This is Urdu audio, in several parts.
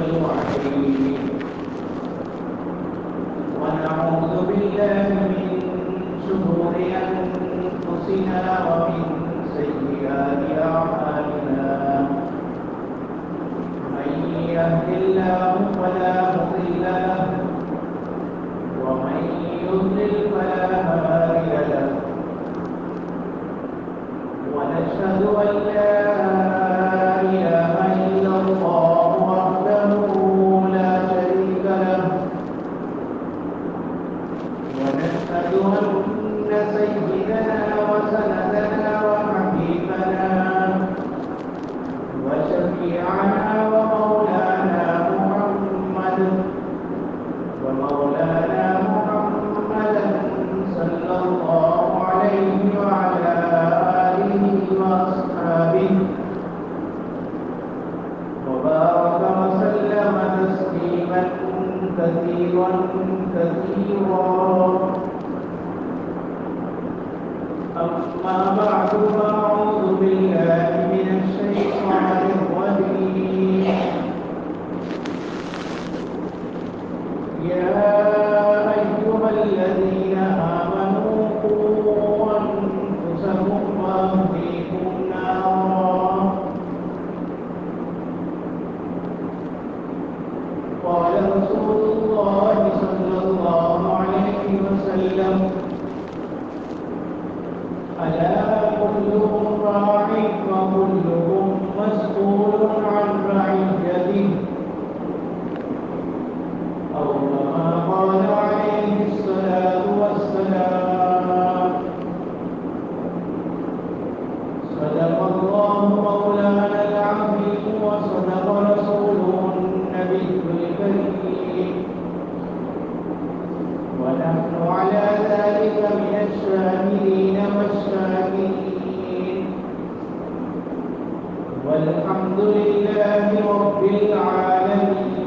عليه ونعوذ بالله من شرور أنفسنا ومن سيئات أعمالنا من يهد الله فلا مضل له ومن يضلل فلا هادي له ونشهد أن لا إله إلا الله وحده لا شريك له ونشهد أن سيدنا وسندنا وحبيبنا وشفيعنا ومولانا محمدا صلى الله عليه وعلى آله وأصحابه وبارك وسلم تسليما كثيرا أما بعد فأعوذ بالله من الشيطان الرجيم يا أيها الذين آمنوا قوا أنفسكم وأهليكم نارا قال رسول الله صلى الله عليه وسلم ألا كلكم راع وكلكم مسؤول عن رعيته أو كما قال عليه الصلاة والسلام صدق الله مولانا العظيم وصدق رسوله النبي الكريم ونحن على ذلك من الشاهدين والشاكرين والحمد لله رب العالمين.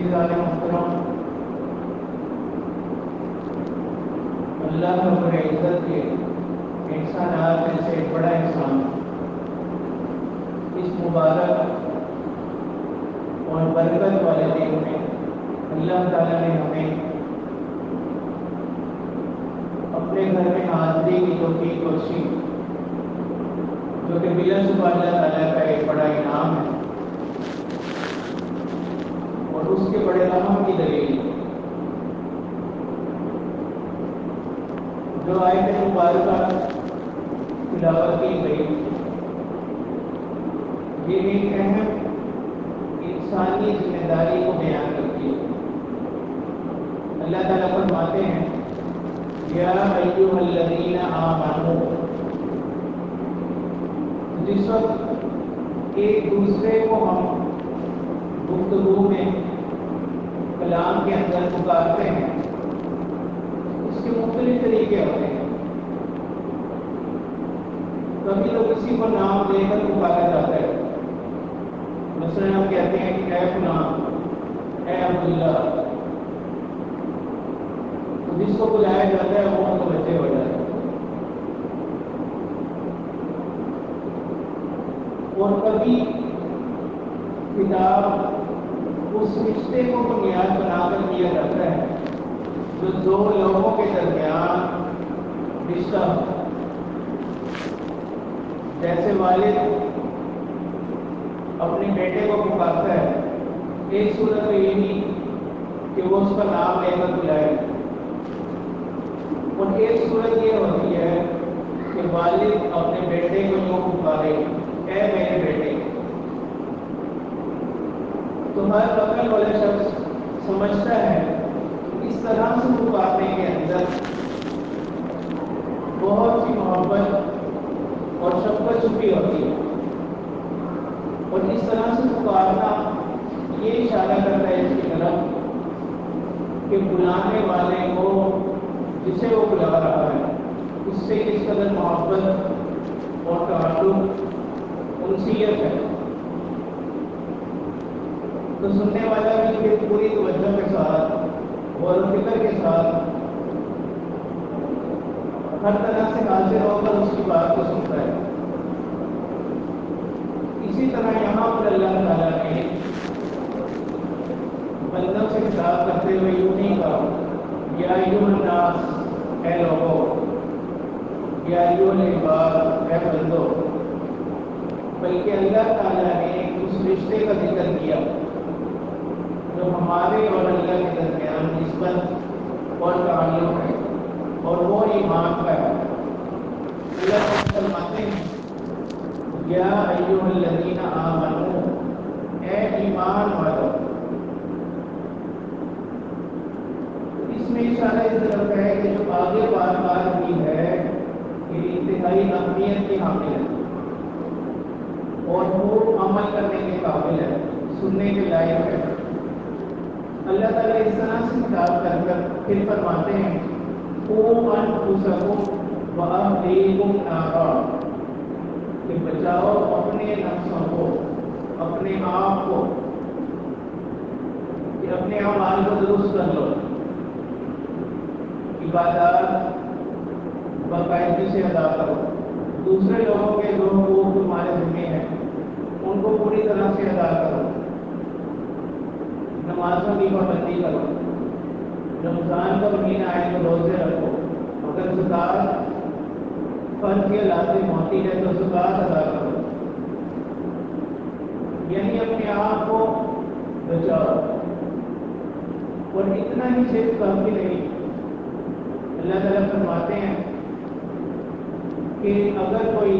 محترم اللہ رب العزت کے احسانات میں سے ایک بڑا احسان اس مبارک اور برکت والے دن میں اللہ تعالیٰ نے ہمیں اپنے گھر میں حاضری کی توفیق بخشی جو کہ بلا شبہ اللہ تعالیٰ کا ایک بڑا انعام ہے اور اس کے بڑے رحم کی دلیل جو آیت مبارکہ تلاوت کی گئی یہ ایک اہم انسانی ذمہ داری کو بیان کرتی ہے. اللہ تعالیٰ فرماتے ہیں یا ایھا الذین آمنوا. جس وقت ایک دوسرے کو ہم گفتگو میں کلام کے اندر پکارتے ہیں اس کے مختلف طریقے ہوتے ہیں. کبھی تو کسی کو نام دے کر پکارا جاتا ہے. مثلا ہم کہتے ہیں کہ اے فلاں، اے عبداللہ. تو جس کو بلایا جاتا ہے وہ متوجہ ہو جاتا ہے. اور کبھی کتاب اس رشتے کو بنیاد بنا کر کیا جاتا ہے جو دو لوگوں کے درمیان رشتہ ہو. جیسے والد اپنے بیٹے کو پکارتا ہے، ایک صورت تو یہ نہیں کہ وہ اس کا نام لے کر بلائے، اور ایک صورت یہ ہوتی ہے کہ والد اپنے بیٹے کو یوں پکارے اے میرے بیٹے. تو ہر عقل والا شخص سمجھتا ہے اس طرح سے پکارنے کے اندر بہت سی محبت اور شفقت چھپی ہوتی ہے، اور اس طرح سے پکارنا یہ اشارہ کرتا ہے اس کی طرف کہ بلانے والے کو جسے وہ بلا رہا ہے اس سے کس قدر محبت اور تعلق انسیت ہے. تو سننے والا بھی پھر پوری توجہ کے ساتھ غور و فکر کے ساتھ ہر طرح سے حاضر ہو کر اس کی بات کو کرتے ہوئے یوں نہیں کہا یا ایھا الناس، اے لوگوں، یا ایھا العباد، اے بندو، بلکہ اللہ تعالیٰ نے اس رشتے کا ذکر کیا جو ہمارے اور اللہ کے درمیان نسبت اور تعلق ہے، اور وہ ایمان کا ہے۔ اللہ تعالیٰ فرماتے ہیں یا ایھا الذین آمنوا، اے ایمان والو۔ اس میں اشارہ اس طرف ہے کہ جو آگے بات کی ہے یہ انتہائی اہمیت کی حامل ہے اور وہ عمل کرنے کے قابل ہے، سننے کے لائق ہے۔ اللہ تعالیٰ اس طرح سے خطاب کر کر پھر فرماتے ہیں قوا انفسکم واہلیکم نارا، کہ بچاؤ اپنے نفسوں کو، اپنے آپ کو، کہ اپنے اعمال کو درست کر لو، عبادات باقاعدگی سے ادا کرو، دوسرے لوگوں کے جو حقوق تمہارے ذمہ ہیں ان کو پوری طرح سے ادا کرو، نمازوں کی پابندی کرو، رمضان کا مہینہ آئے تو روزے رکھو، اگر زکوٰۃ فرض یا لازم ہوتی ہے تو زکوٰۃ ادا کرو، یعنی اپنے آپ کو بچاؤ۔ اور اتنا ہی صرف کافی نہیں، اللہ تعالیٰ فرماتے ہیں کہ اگر کوئی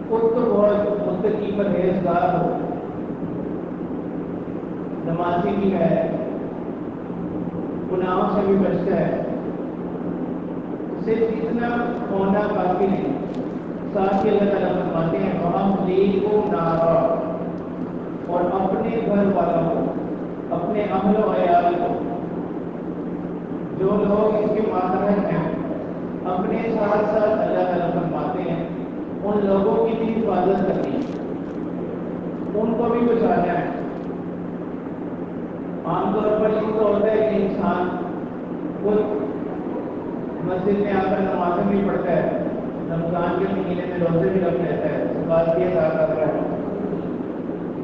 خود تو بہت متقی پرہیزگار ہو، نمازی بھی ہے، گناہوں سے بھی بچتا ہے، صرف اتنا ہونا کافی نہیں، ساتھ ہی اللہ تعالیٰ فرماتے ہیں وَأَهْلِيكُمْ نَارًا، اور اپنے گھر والوں کو، اپنے اہل و عیال کو، جو لوگ اس کے ماتحت ہیں، اپنے ساتھ ساتھ اللہ تعالیٰ فرماتے ہیں ان لوگوں کی بھی حفاظت کرنی ہے، ان کو بھی بچانا ہے۔ عام طور پر یہ تو ہوتا ہے کہ انسان خود مسجد میں آ کر نمازیں بھی پڑھتا ہے، رمضان کے مہینے میں روزے بھی رکھ لیتا ہے، زکوٰۃ بھی ادا کر رہا ہے،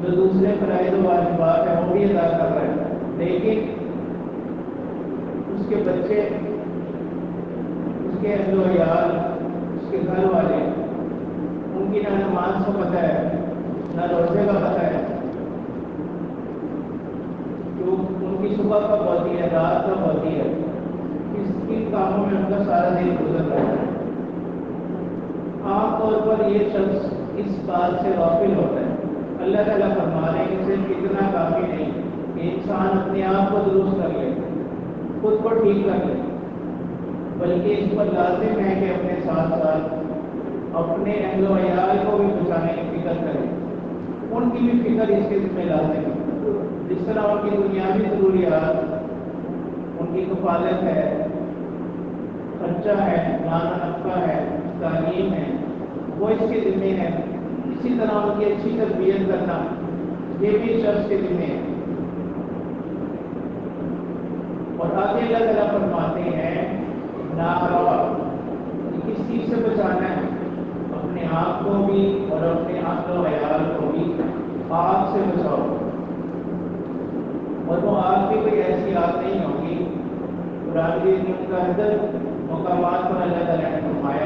جو دوسرے فرائض و واجبات ہیں وہ بھی ادا کر رہا ہے، لیکن اس کے بچے، اس کے اہل و عیال، اس کے گھر والے، ان کی نہ نماز کا پتہ ہے نہ روزے کا پتہ ہے، جو ان کی صبح کب ہوتی ہے، رات کب ہوتی ہے، کن کاموں میں ان کا سارا دن گزر رہا ہے۔ عام طور پر یہ شخص اس بات سے غافل ہوتا ہے۔ اللہ تعالیٰ فرما رہے ہیں کہ صرف اتنا کافی نہیں کہ انسان اپنے آپ کو درست کر لے، خود کو ٹھیک کر لے، بلکہ اس پر لازم ہے کہ اپنے ساتھ ساتھ اپنے اہل و عیال کو بھی بچانے کی فکر کرے، ان کی بھی فکر اس کے ذمہ لازم ہے۔ جس طرح ان کی دنیاوی ضروریات، ان کی کفالت ہے، خرچہ ہے، لانا نفقہ ہے، تعلیم ہے، وہ اس کے ذمہ ہے، اسی طرح ان کی اچھی تربیت کرنا یہ بھی شخص کے ذمہ ہے۔ اور آگے اللہ تعالیٰ فرماتے ہیں ناروا، کس چیز سے بچانا ہے؟ اپنے آپ کو بھی اور اپنے اہل و عیال کو بھی آگ سے بچاؤ، اور وہ آگ بھی کوئی ایسی آگ نہیں ہوگی۔ قرآن کی متعدد مقامات پر اللہ تعالیٰ نے فرمایا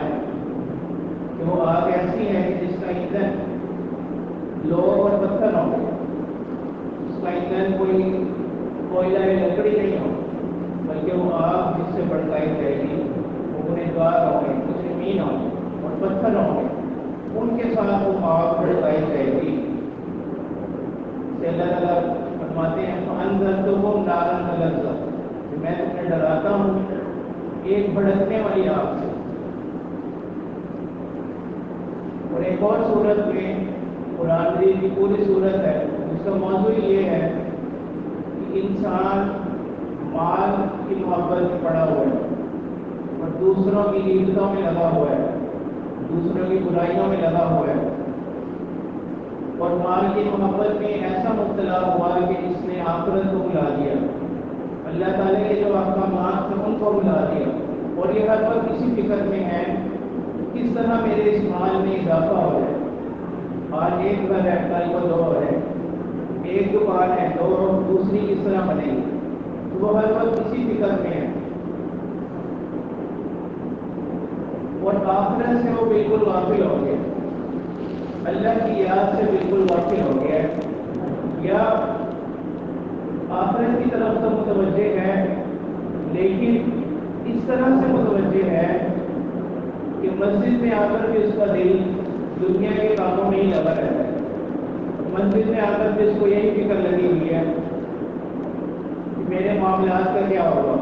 کہ وہ آگ ایسی ہے کہ جس کا ایندھن لوہ اور پتھر ہوں گے، اس کا ایندھن کوئی کوئلہ یا لکڑی نہیں ہو، بلکہ وہ آگ جس سے بھڑکائی جائے گی وہ گنہگار ہوں گے، مجرمین ہوں گے اور پتھر ہوں گے، ان کے ساتھ وہ آگ بھڑکائی جائے گی۔ سے اللہ تعالیٰ فرماتے ہیں فَأَنذَرْتُكُمْ نَارًا تَلَظَّىٰ، کہ میں تمہیں ڈراتا ہوں ایک بھڑکنے والی آگ سے۔ اور ایک اور صورت میں قرآن مجید کی پوری صورت ہے جس کا موضوع یہ ہے کہ انسان مال کی محبت میں پڑا ہوا ہے اور دوسروں کی عزتوں میں لگا ہوا ہے، دوسروں کی برائیوں میں لگا ہوا ہے، اور مال کی محبت میں ایسا مبتلا ہوا کہ اس نے آخرت کو بھلا دیا، اللہ تعالیٰ کے جو احکامات ہیں ان کو بھلا دیا، اور یہ ہر وقت اسی فکر میں ہے کس طرح میرے اس مال میں اضافہ ہو جائے۔ آج ایک گھر ہے، کل کو دو ہے، ایک دکان ہے، دو دوسری کس طرح بنے گی، وہ ہر وقت اسی فکر میں ہے اور آخرت سے وہ بالکل غافل ہو گیا، اللہ کی یاد سے بالکل غافل ہو گیا ہے، یا آخرت کی طرف تو متوجہ ہے لیکن اس طرح سے متوجہ ہے کہ مسجد میں آ کر بھی اس کا دل دنیا کے کاموں میں ہی لگا رہتا ہے، مسجد میں آ کر بھی اس کو یہی فکر لگی ہوئی ہے کہ میرے معاملات کا کیا ہوگا،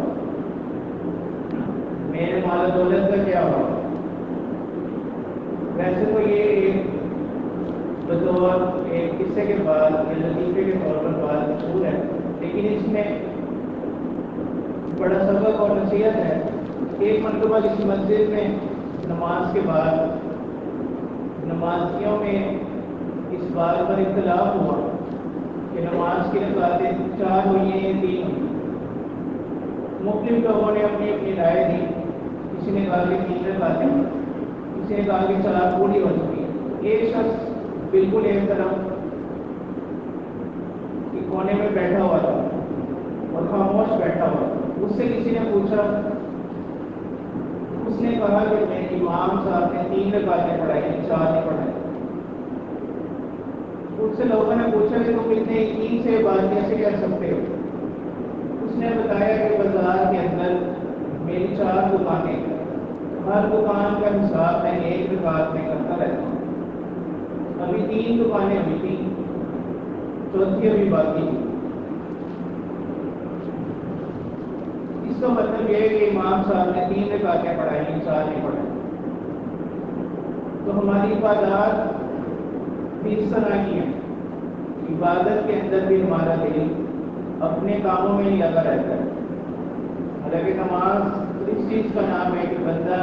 میرے مال و دولت کا کیا ہوگا۔ ویسے تو یہ ایک بطور ایک قصے کے بعد یا لطیفے کے طور پر بات مشہور ہے، لیکن اس میں بڑا سبق اور نصیحت ہے۔ ایک مرتبہ اس مسجد میں نماز کے بعد نمازیوں میں اس بات پر اختلاف ہوا کہ نماز کی رکعتیں 4 ہوئی ہیں یا 3 ہوئی۔ مختلف لوگوں نے اپنی اپنی رائے دی، کسی نے کہا کہ 3 رکعتیں، کسی نے کہا کہ 4 پوری ہو چکی ہے۔ ایک شخص بالکل ایک طرف کہ کونے میں بیٹھا ہوا تھا اور خاموش بیٹھا ہوا تھا، اس سے کسی نے پوچھا، اس نے کہا کہ میں امام صاحب نے 3 رکعتیں پڑھائی ہیں، 4 نہیں پڑھائی۔ اس سے لوگوں نے پوچھا کہ تم اتنے یقین سے بات کیسے کر سکتے ہو؟ اس نے بتایا کہ بازار کے اندر میری 4 دکانیں، ہر دکان کا حساب میں 1 رکعت میں کرتا رہتا ہوں، ابھی 3 دکانیں ہوئی تھیں، چوتھی ابھی باقی تھی۔ اس کا مطلب یہ ہے کہ امام صاحب نے 3 رکعتیں پڑھائی ہیں، 4 نہیں پڑھائی۔ تو ہماری عبادات بھی اس طرح کی ہے، عبادت کے اندر بھی ہمارا دل اپنے کاموں میں ہی لگا رہتا ہے۔ حالانکہ نماز اس چیز کا نام ہے کہ بندہ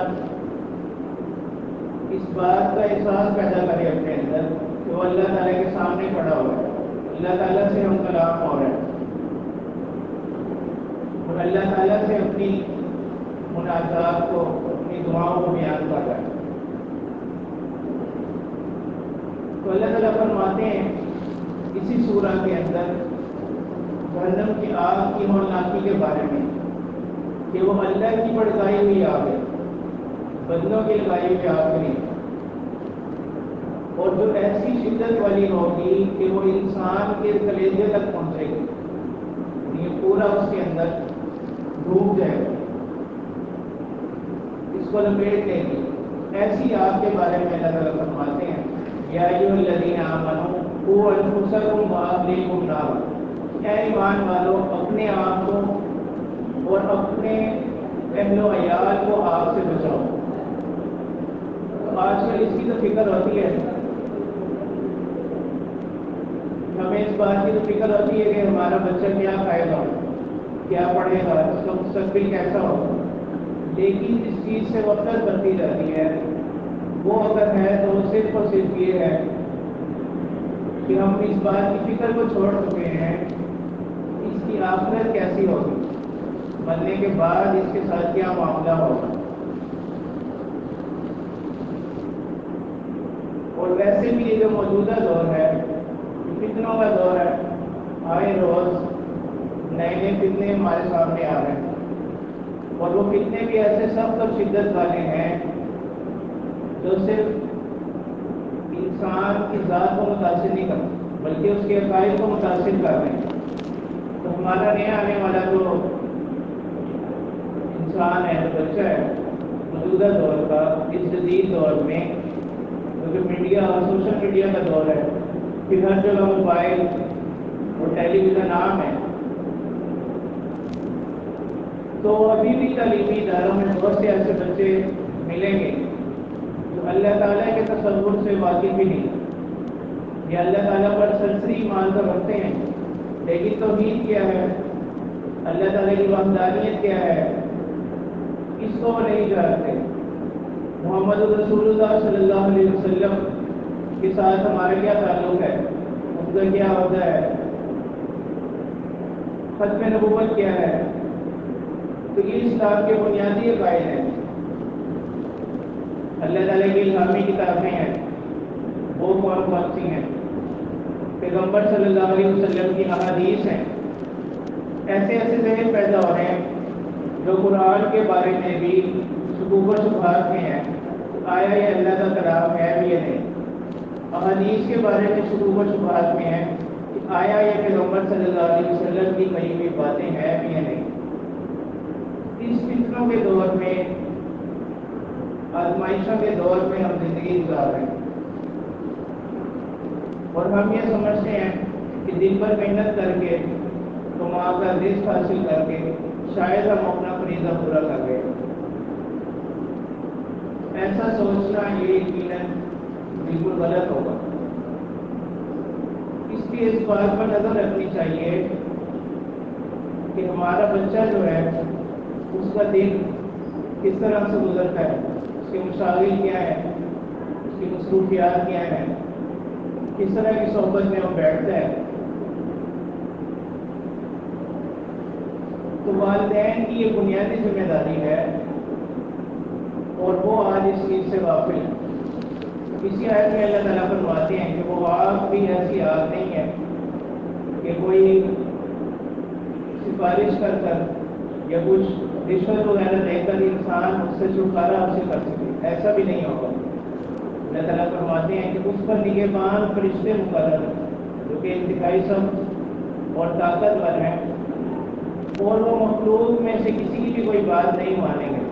اس بات کا احساس پیدا کرے اپنے اندر کہ وہ اللہ تعالیٰ کے سامنے کھڑا ہوا ہے، اللہ تعالیٰ سے ہم کلام ہو رہے ہیں اور اللہ تعالیٰ سے اپنی مناجات کو، اپنی دعاؤں کو بیان کر رہا ہے۔ تو اللہ تعالیٰ فرماتے ہیں اسی سورہ کے اندر جہنم کی آگ کی ہولناکی کے بارے میں کہ وہ اللہ کی بھڑکائی ہوئی آگ ہے، بندوں کی لگائی ہوئی آگ نہیں، اور جو ایسی شدت والی ہوگی کہ وہ انسان کے کلیجے تک پہنچے گی، یہ پورا اس کے اندر ڈوب جائے گا، اس کو لپیٹ لے گی۔ ایسی آگ کے بارے میں اللہ تعالیٰ فرماتے ہیں یا ایھا الذین آمنوا قوا انفسکم واہلیکم نارا، اے ایمان والو اپنے آپ کو اور اپنے اہل و عیال کو آگ سے بچاؤ۔ تو آج کل اس کی تو فکر ہوتی ہے، ہمیں اس بات کی تو فکر ہوتی ہے کہ ہمارا بچہ کیا کھائے گا، کیا پڑھے گا، اس کا مستقبل کیسا ہوگا، لیکن جس چیز سے وفرت بنتی جاتی ہے وہ اگر ہے تو صرف اور صرف یہ ہے کہ ہم اس بات کی فکر کو چھوڑ چکے ہیں اس کی آخرت کیسی ہوگی، مرنے کے بعد اس کے ساتھ کیا معاملہ ہوگا۔ اور ویسے بھی یہ جو موجودہ دور ہے فتنوں کا دور ہے، آئے روز نئے نئے فتنے ہمارے سامنے آ رہے ہیں، اور وہ فتنے بھی ایسے سخت اور شدت والے ہیں جو صرف انسان کی ذات کو متاثر نہیں کرتے بلکہ اس کے عقائد کو متاثر کر رہے ہیں۔ تو ہمارا نیا آنے والا جو انسان ہے، جو بچہ ہے موجودہ دور کا، اس جدید دور میں جو میڈیا اور سوشل میڈیا کا دور ہے، پھر ہر جگہ موبائل اور ٹیلی ویژن عام ہے، تو ابھی بھی تعلیمی اداروں میں بہت سے ایسے بچے ملیں گے جو اللہ تعالیٰ کے تصور سے واقف ہی نہیں، یا اللہ تعالیٰ پر سرسری ایمان تو رکھتے ہیں لیکن توحید کیا ہے، اللہ تعالیٰ کی وحدانیت کیا ہے، اس کو وہ نہیں جانتے۔ محمد رسول اللہ صلی اللہ علیہ وسلم کے ساتھ ہمارا کیا تعلق ہے، ان کا کیا عہدہ ہے، ختم نبوت کیا ہے، تو یہ اسلام کے بنیادی عقائد ہیں۔ اللہ تعالیٰ کی الہامی کتابیں ہیں، وہ کون سی ہیں، پیغمبر صلی اللہ علیہ وسلم کی احادیث ہیں، ایسے ایسے ذہن پیدا ہو رہے ہیں جو قرآن کے بارے میں بھی شکوک و شبہات میں ہیں، آیا یہ اللہ کا کلام ہے بھی یا نہیں۔ احادیث کے بارے میں شکوک و شبہات میں ہیں کہ آیا یہ پیغمبر صلی اللہ علیہ وسلم کی کہی ہوئی باتیں ہیں بھی یا نہیں۔ اس فتنوں کے دور میں، آزمائشوں کے دور میں ہم زندگی گزار رہے ہیں، اور ہم یہ سمجھتے ہیں کہ دن بھر محنت کر کے کما کر رزق حاصل کر کے شاید ہم اپنا فریضہ پورا کر گئے۔ ایسا سوچنا یہ یقیناً بالکل غلط ہوگا۔ اس لیے اس بات پر نظر رکھنی چاہیے کہ ہمارا بچہ جو ہے اس کا دن کس طرح سے گزرتا ہے، اس کے مشاغل کیا ہے، اس کی مصروفیات کیا ہیں، کس طرح کی صحبت میں وہ بیٹھتا ہے۔ تو والدین کی یہ بنیادی ذمہ داری ہے، اور وہ آج اس چیز سے غافل ہیں۔ اسی آیت میں اللہ تعالیٰ فرماتے ہیں کہ وہ آگ بھی ایسی آگ نہیں ہے کہ کوئی سفارش کر کر یا کچھ رشوت وغیرہ دے کر انسان اس سے چھٹکارا حاصل کر سکے، ایسا بھی نہیں ہوگا۔ اللہ تعالیٰ فرماتے ہیں کہ اس پر نگہبان فرشتے مقرر ہیں جو کہ انتہائی سخت اور طاقتور ہیں، اور وہ مخلوق میں سے کسی کی بھی کوئی بات نہیں مانیں گے،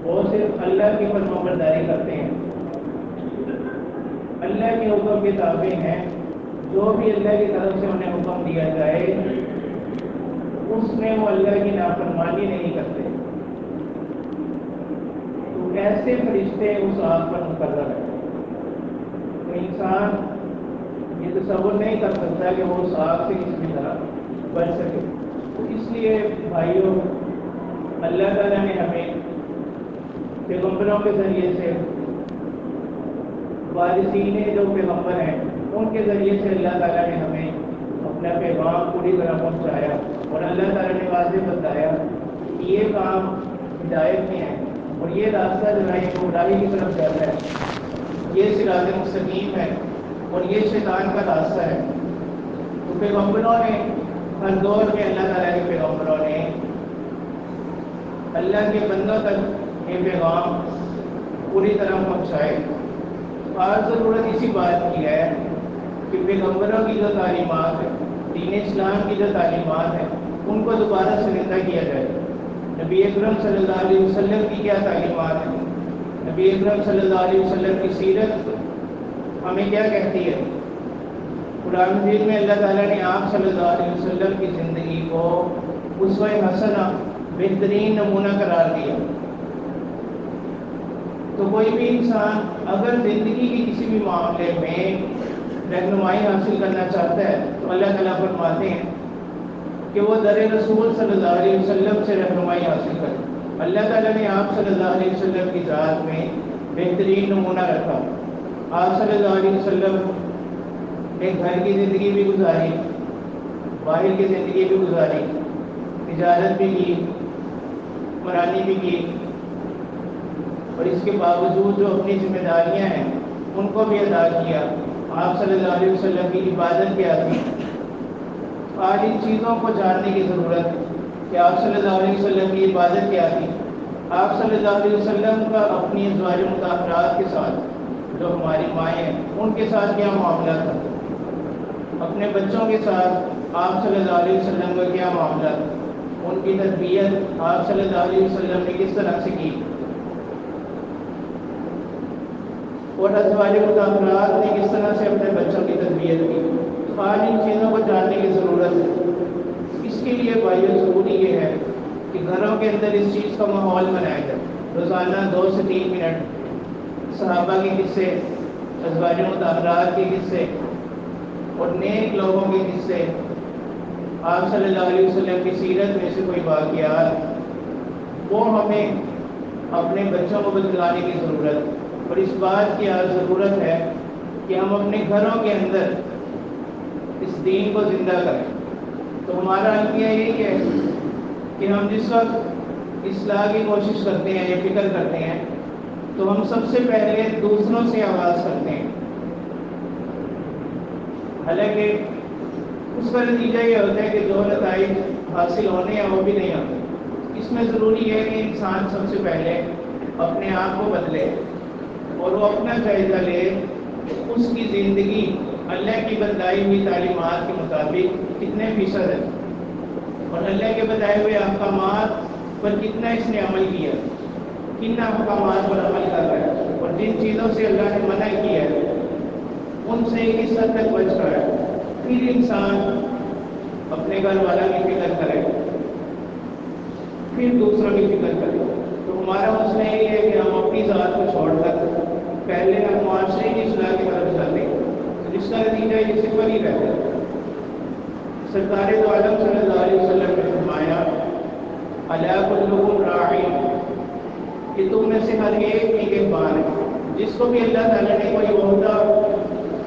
وہ صرف اللہ کی فرمانبرداری کرتے ہیں، اللہ کے حکم کے تابع ہیں۔ جو بھی اللہ کی طرف سے انہیں حکم دیا جائے اس میں وہ اللہ کی نافرمانی نہیں کرتے۔ تو ایسے فرشتے اس آگ پر مقرر ہیں۔ تو انسان یہ تصور نہیں کر سکتا کہ وہ اس آگ سے کسی بھی طرح بچ سکے۔ تو اس لیے بھائیوں، اللہ تعالیٰ نے ہمیں پیغمبروں کے ذریعے سے، وارثین جو پیغمبر ہیں ان کے ذریعے سے اللہ تعالیٰ نے ہمیں اپنا پیغام پوری طرح پہنچایا، اور اللہ تعالیٰ نے واضح بتایا کہ یہ کام ہدایت میں ہے، اور یہ راستہ جو ہے یہ گمراہی کی طرف جاتا ہے، یہ صراط مستقیم ہے، اور یہ شیطان کا راستہ ہے۔ تو پیغمبروں نے ہر دور میں، اللہ تعالیٰ کے پیغمبروں نے اللہ کے بندوں تک یہ پیغام پوری طرح پہنچائے۔ آج ضرورت اسی بات کی ہے کہ پیغمبروں کی جو تعلیمات ہیں، دین اسلام کی جو تعلیمات ہیں، ان کو دوبارہ زندہ کیا جائے۔ نبی اکرم صلی اللہ علیہ وسلم کی کیا تعلیمات ہیں، نبی اکرم صلی اللہ علیہ وسلم کی سیرت ہمیں کیا کہتی ہے۔ قرآن مجید میں اللہ تعالیٰ نے آپ صلی اللہ علیہ وسلم کی زندگی کو اسوہ حسنہ، بہترین نمونہ قرار دیا۔ تو کوئی بھی انسان اگر زندگی کے کسی بھی معاملے میں رہنمائی حاصل کرنا چاہتا ہے تو اللہ تعالیٰ فرماتے ہیں کہ وہ در رسول صلی اللہ علیہ وسلم سے رہنمائی حاصل کرے۔ اللہ تعالیٰ نے آپ صلی اللہ علیہ وسلم کی ذات میں بہترین نمونہ رکھا۔ آپ صلی اللہ علیہ وسلم نے گھر کی زندگی بھی گزاری، باہر کی زندگی بھی گزاری، تجارت بھی کی، حکمرانی بھی کی، اور اس کے باوجود جو اپنی ذمہ داریاں ہیں ان کو بھی ادا کیا۔ آپ صلی اللہ علیہ وسلم کی عبادت کیا تھی؟ آج ان چیزوں کو جاننے کی ضرورت ہے کہ آپ صلی اللہ علیہ وسلم کی عبادت کیا تھی، آپ صلی اللہ علیہ وسلم کا اپنی ازواج مطہرات کے ساتھ، جو ہماری مائیں ہیں، ان کے ساتھ کیا معاملہ تھا، اپنے بچوں کے ساتھ آپ صلی اللہ علیہ وسلم کا کیا معاملہ تھا، ان کی تربیت آپ صلی اللہ علیہ وسلم نے کس طرح سے کی، اور ازواج مطہرات نے کس طرح سے اپنے بچوں کی تربیت کی۔ آج ان چیزوں کو جاننے کی ضرورت ہے۔ اس کے لیے بھائیو ضروری یہ ہے کہ گھروں کے اندر اس چیز کا ماحول بنایا جائے۔ روزانہ 2 سے 3 منٹ صحابہ کے قصے، ازواج مطہرات کے قصے اور نیک لوگوں کے قصے، آپ صلی اللہ علیہ وسلم کی سیرت میں سے کوئی واقعات، وہ ہمیں اپنے بچوں کو بتلانے کی ضرورت ہے۔ اور اس بات کی ضرورت ہے کہ ہم اپنے گھروں کے اندر اس دین کو زندہ کریں۔ تو ہمارا المیہ یہی ہے کہ ہم جس وقت اصلاح کی کوشش کرتے ہیں یا فکر کرتے ہیں تو ہم سب سے پہلے دوسروں سے آغاز کرتے ہیں۔ حالانکہ اس کا نتیجہ یہ ہوتا ہے کہ جو نتائج حاصل ہونے ہیں وہ بھی نہیں ہوتے۔ اس میں ضروری ہے کہ انسان سب سے پہلے اپنے آپ کو بدلے اور وہ اپنا جائزہ لے کہ اس کی زندگی اللہ کی بتائی ہوئی تعلیمات کے مطابق کتنے فیصد ہے اور اللہ کے بتائے ہوئے احکامات پر کتنا اس نے عمل کیا، کن احکامات پر عمل کر رہا ہے، اور جن چیزوں سے اللہ نے منع کیا ہے ان سے کس حد تک بچ رہا ہے۔ پھر انسان اپنے گھر والا کی فکر کرے، پھر دوسروں کی فکر کرے۔ تو ہمارا مسئلہ یہ ہے کہ ہم اپنی ذات کو چھوڑ کر پہلے ہم معاشرے کی اصلاح کی طرف چلتے ہیں، جس کا نتیجہ یہ صفر ہی رہتا ہے۔ سرکار دو عالم صلی اللہ علیہ وسلم نے فرمایا الا کلکم راعی، کہ تم میں سے ہر ایک نگہبان ہے۔ جس کو بھی اللہ تعالیٰ نے کوئی عہدہ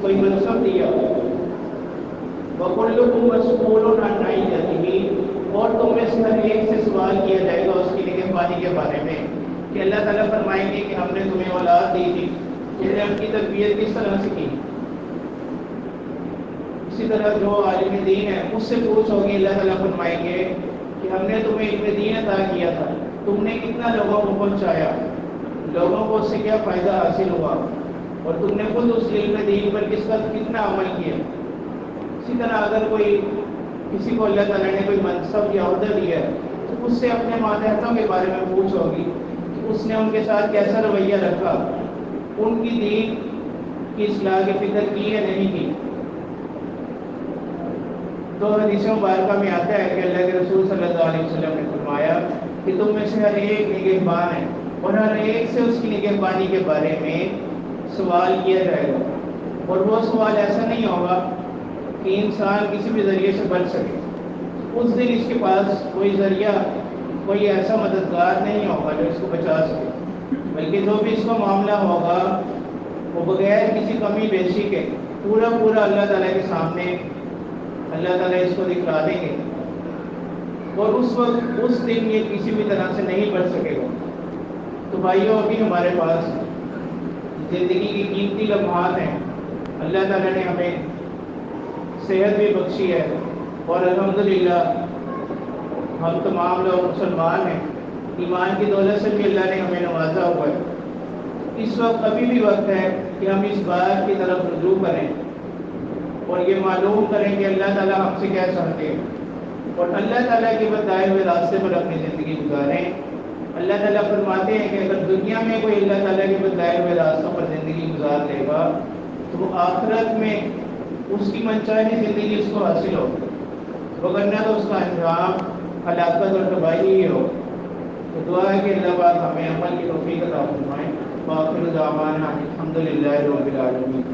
کوئی منصب دیا، وَكُلُّكُمْ مَسْئُولٌ عَنْ رَعِيَّتِهِ، اور تم میں سے ہر ایک سے سوال کیا جائے گا اس کی نگہبانی کے بارے میں، کہ اللہ تعالیٰ فرمائیں گے کہ ہم نے تمہیں اولاد دی تھی، تم نے ان کی تربیت کس طرح سے کی۔ اسی طرح جو عالم دین ہے اس سے پوچھو گے، اللہ تعالیٰ فرمائیں گے کہ ہم نے تمہیں علم دین عطا کیا تھا، تم نے کتنا لوگوں کو پہنچایا، لوگوں کو اس سے کیا فائدہ حاصل ہوا، اور تم نے خود اس علم دین پر کتنا عمل کیا۔ اسی طرح اگر کوئی کسی کو اللہ تعالیٰ نے کوئی منصب یا عہدہ دیا ہے تو اس سے اپنے ماتحتوں کے بارے میں پوچھو گی کہ اس نے ان کے ساتھ کیسا رویہ رکھا، ان کی دین کی اصلاح کی فکر کی یا نہیں کی۔ تو حدیث مبارکہ میں آتا ہے کہ اللہ کے رسول صلی اللہ علیہ وسلم نے فرمایا کہ تم میں سے ہر ایک نگہبان ہے اور ہر ایک سے اس کی نگہبانی کے بارے میں سوال کیا جائے گا، اور وہ سوال ایسا نہیں ہوگا کہ انسان کسی بھی ذریعے سے بچ سکے۔ اس دن اس کے پاس کوئی ذریعہ، کوئی ایسا مددگار نہیں ہوگا جو اس کو بچا سکے، بلکہ جو بھی اس کا معاملہ ہوگا وہ بغیر کسی کمی بیشی کے پورا اللہ تعالیٰ کے سامنے اللہ تعالیٰ اس کو دکھلا دیں گے، اور اس وقت اس دن یہ کسی بھی طرح سے نہیں بچ سکے گا۔ تو بھائیوں، ابھی ہمارے پاس زندگی کی قیمتی لمحات ہیں، اللہ تعالیٰ نے ہمیں صحت بھی بخشی ہے، اور الحمدللہ ہم تمام لوگ مسلمان ہیں، ایمان کی دولت سے بھی اللہ نے ہمیں نوازا ہوا ہے۔ اس وقت ابھی بھی وقت ہے کہ ہم اس بات کی طرف رجوع کریں اور یہ معلوم کریں کہ اللہ تعالیٰ ہم سے کیا چاہتے ہیں، اور اللہ تعالیٰ کے بتائے ہوئے راستے پر اپنی زندگی گزاریں۔ اللہ تعالیٰ فرماتے ہیں کہ اگر دنیا میں کوئی اللہ تعالیٰ کے بتائے ہوئے راستوں پر زندگی گزار لے گا تو وہ آخرت میں اس کی منچاہی زندگی اس کو حاصل ہوگی، وگرنہ تو اس کا انجام ہلاکت اور تباہی ہی ہو۔ تو دعا ہے کہ اللہ پاک ہمیں عمل کی توفیق عطا فرمائے۔ وآخر دعوانا الحمد للہ رب العالمین۔